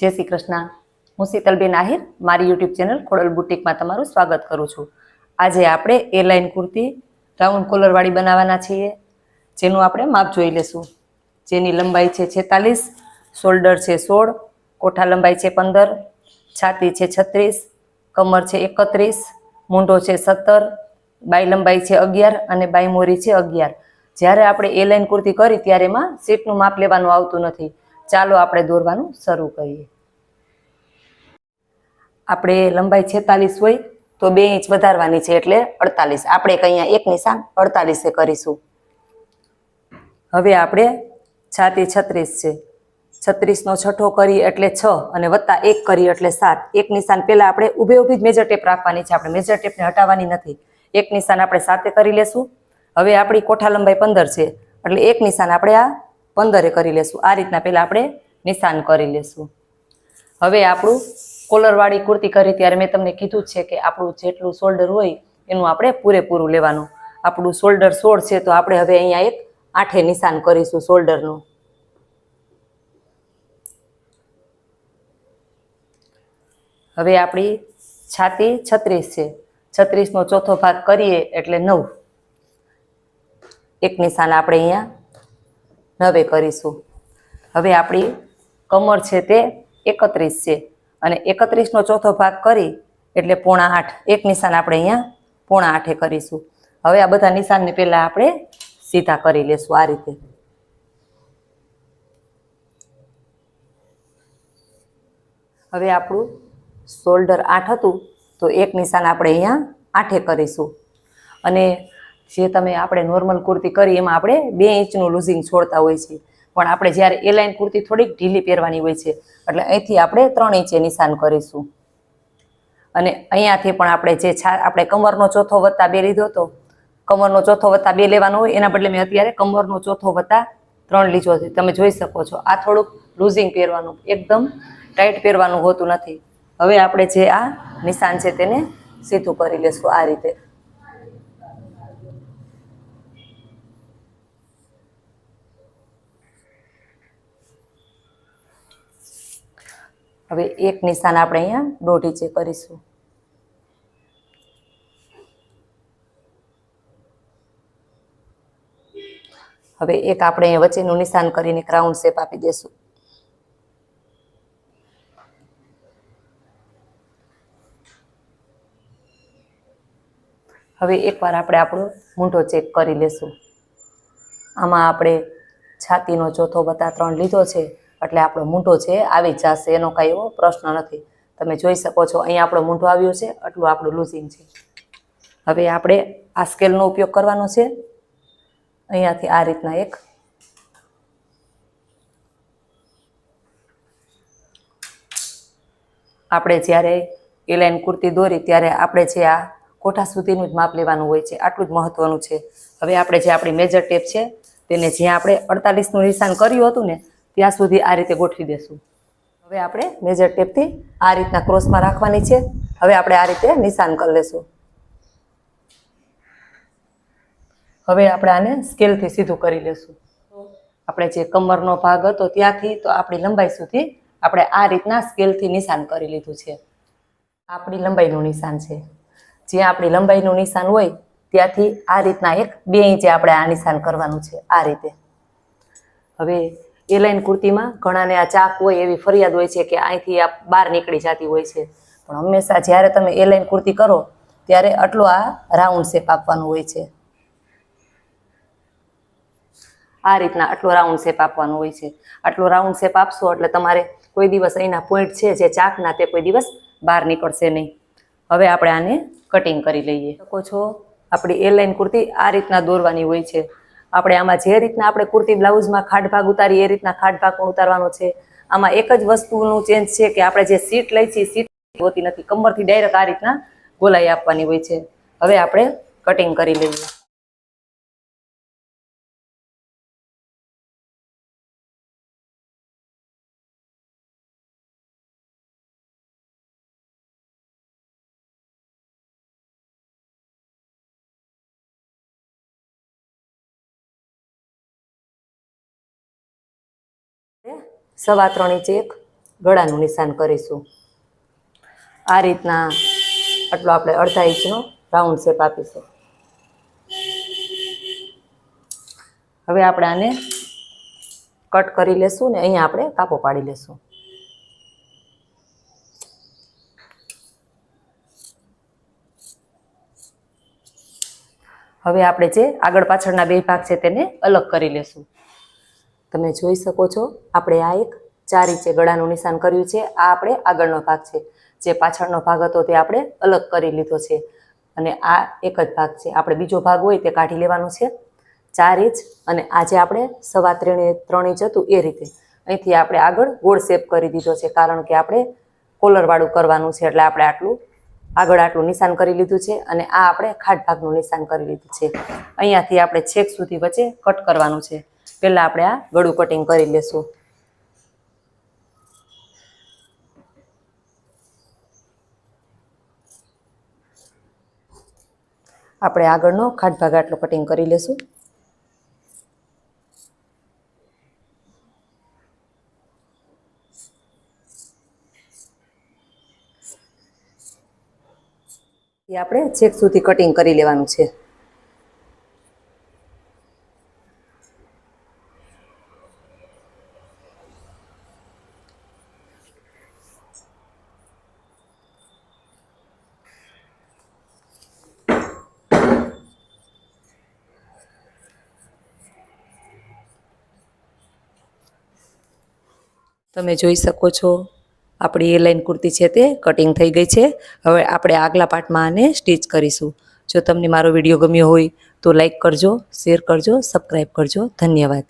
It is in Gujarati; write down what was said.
जय श्री कृष्ण। हूँ शीतलबेन आहिर मारी यूट्यूब चेनल खोडल बुटीक में तमारुं स्वागत करूँ छूं। आज आपणे ए लाइन कुर्ती राउंड कॉलर वाળી बनावाना छीए, जेनुं आपणे माप जोई लेशुं। जेनी लंबाई छे 46, शोल्डर छे 16, कोठा लंबाई छे 15, छाती छे 36, कमर छे 31, मूंढो छे 17, बाई लंबाई छे 11 अने बाई मोरी छे 11। ज्यारे आपणे ए लाइन कुर्ती करी त्यारे एमां सीटनुं माप लेवानुं आवतुं नथी। चालो आपणे दोरवानुं शरू करीए। આપણે લંબાઈ 46 હોય તો 2 ઇંચ વધારવાની છે એટલે 48। આપણે અહીંયા એક નિશાન 48 કરીશું। હવે આપણે છાતી 36 છે, 36 નો છઠ્ઠો કરી એટલે 6 અને વત્તા 1 કરી એટલે 7। એક નિશાન પહેલા આપણે ઊભે ઊભી જ મેજર ટેપ રાખવાની છે, આપણે મેજર ટેપને હટાવવાની નથી। એક નિશાન આપણે 7 કરી લેશું। હવે આપણી કોઠા લંબાઈ 15 છે એટલે એક નિશાન આપણે આ 15 કરી લેશું। આ રીતના પહેલા આપણે નિશાન કરી લેશું। હવે આપણું કોલર વાળી કુર્તી કરી ત્યારે મેં તમને કીધું છે કે આપણું જેટલું શોલ્ડર હોય એનું આપણે પૂરેપૂરું લેવાનું। આપણું શોલ્ડર 16 છે તો આપણે હવે અહીંયા એક 8 નિશાન કરીશું શોલ્ડરનું। હવે આપણી છાતી 36 છે, 36 નો ચોથો ભાગ કરીએ એટલે 9। એક નિશાન આપણે અહીંયા 9 કરીશું। હવે આપણી કમર છે તે 31 છે અને 31 નો ચોથો ભાગ કરી એટલે 7.5। એક નિશાન આપણે અહીંયા 7.5 કરીશું। હવે આ બધા નિશાનને પહેલા આપણે સીધા કરી લેશું આ રીતે। હવે આપણું શોલ્ડર 8 હતું તો એક નિશાન આપણે અહીંયા 8 કરીશું। અને જે તમે આપણે નોર્મલ કુર્તી કરી એમાં આપણે 2 ઇંચનું લૂઝિંગ છોડતા હોય છે, પણ આપણે જ્યારે એ લાઇન કુર્તી થોડીક ઢીલી પહેરવાની હોય છે એટલે અહીંથી આપણે 3 ઇંચે નિશાન કરીશું। અને અહીંયાથી પણ આપણે જે આપણે કમરનો ચોથો વત્તા 2 લીધો હતો, કમરનો ચોથો વત્તા 2 લેવાનો હોય એના બદલે મેં અત્યારે કમરનો ચોથો વત્તા 3 લીધો છે। તમે જોઈ શકો છો આ થોડુંક લૂઝિંગ પહેરવાનું, એકદમ ટાઈટ પહેરવાનું હોતું નથી। હવે આપણે જે આ નિશાન છે તેને સીધું કરી લેશું આ રીતે। હવે એક નિશાન આપણે અહીંયા 1.5 ઇંચે કરીશું। હવે એક આપણે અહીંયા વચ્ચેનું નિશાન કરીને રાઉન્ડ શેપ આપી દેશું। હવે એકવાર આપણે આપણો મૂંઢો ચેક કરી લેશું। આમાં આપણે છાતીનો ચોથો વત્તા 3 લીધો છે એટલે આપણો મૂંઢો છે આવી જશે, એનો કાંઈ એવો પ્રશ્ન નથી। તમે જોઈ શકો છો અહીંયા આપણો મૂંઢો આવ્યો છે, આટલું આપણું લૂઝિંગ છે। હવે આપણે આ સ્કેલનો ઉપયોગ કરવાનો છે। અહીંયાથી આ રીતના એક આપણે જ્યારે એ લાઇન કુર્તી દોરી ત્યારે આપણે જે આ કોઠા સુધીનું જ માપ લેવાનું હોય છે, આટલું જ મહત્વનું છે। હવે આપણે જે આપણી મેજર ટેપ છે તેને જ્યાં આપણે 48નું નિશાન કર્યું હતું ને ત્યાં સુધી આ રીતે ગોઠવી દેશું। હવે આપણે મેજર ટેપથી આ રીતના ક્રોસમાં રાખવાની છે। હવે આપણે આ રીતે નિશાન કરી લેશું। હવે આપણે આને સ્કેલથી સીધું કરી લેશું। આપણે જે કમરનો ભાગ હતો ત્યાંથી તો આપણી લંબાઈ સુધી આપણે આ રીતના સ્કેલથી નિશાન કરી લીધું છે। આપણી લંબાઈનું નિશાન છે, જ્યાં આપણી લંબાઈનું નિશાન હોય ત્યાંથી આ રીતના એક 2 ઇંચે આપણે આ નિશાન કરવાનું છે આ રીતે। હવે એ લાઇન કુર્તીમાં ઘણાને આ ચાક હોય એવી ફરિયાદ હોય છે કે અહીંથી આ બહાર નીકળી જતી હોય છે, પણ હંમેશા જ્યારે તમે એ લાઇન કુર્તી કરો ત્યારે આટલો આ રાઉન્ડ શેપ આપવાનો હોય છે। આ રીતના આટલો રાઉન્ડ શેપ આપવાનો હોય છે। આટલો રાઉન્ડ શેપ આપશો એટલે તમારે કોઈ દિવસ અહીંના પોઈન્ટ છે જે ચાકના તે કોઈ દિવસ બહાર નીકળશે નહીં। હવે આપણે આને કટિંગ કરી લઈએ। શકો છો આપણી એ લાઇન કુર્તી આ રીતના દોરવાની હોય છે। આપણે આમાં જે રીતના આપણે કુર્તી બ્લાઉઝમાં ખાડ ભાગ ઉતારી એ રીતના ખાડ ભાગ પણ ઉતારવાનો છે। આમાં એક જ વસ્તુનું ચેન્જ છે કે આપણે જે સીટ લઈ છીએ સીટ હોતી નથી, કમરથી ડાયરેક્ટ આ રીતના ગોલાઈ આપવાની હોય છે। હવે આપણે કટિંગ કરી લઈએ। सवा 3 इंच एक ગળાનું નિશાન કરીશું. આ રીતના આટલો આપણે અડધા ઇંચનો રાઉન્ડ શેપ આપીશું. હવે આપણે આને કટ કરી લેશું ને અહીંયા આપણે કાપો પાડી લેશું. હવે આપણે જે આગળ પાછળના બે ભાગ છે તેને અલગ કરી લેશું. તમે જોઈ શકો છો આપણે આ એક 4 ઇંચે ગળાનું નિશાન કર્યું છે. આ આપણે આગળનો ભાગ છે. જે પાછળનો ભાગ હતો તે આપણે અલગ કરી લીધો છે અને આ એક જ ભાગ છે. આપણે બીજો ભાગ હોય તે કાઢી લેવાનો છે 4 ઇંચ. અને આજે આપણે 3.25 ઇંચ હતું એ રીતે અહીંથી આપણે આગળ ગોળ શેપ કરી દીધો છે, કારણ કે આપણે કોલરવાળું કરવાનું છે એટલે આપણે આગળ આટલું નિશાન કરી લીધું છે અને આ આપણે ખાટ ભાગનું નિશાન કરી લીધું છે. અહીંયાથી આપણે છેક સુધી વચ્ચે કટ કરવાનું છે. પહેલાં આપણે આ ગળું કટિંગ કરી લેશું. આપણે આગળનો ખાટ ભાગ આટલો કટિંગ કરી લેશું. એ આપણે છેક સુધી કટિંગ કરી લેવાનું છે. તમે જોઈ શકો છો આપણી એ લાઈન કુર્તી છે તે કટિંગ થઈ ગઈ છે. હવે આપણે આગલા પાર્ટમાં આને સ્ટીચ કરીશું. જો તમને મારો વિડીયો ગમ્યો હોય તો લાઈક કરજો, શેર કરજો, સબસ્ક્રાઈબ કરજો. ધન્યવાદ.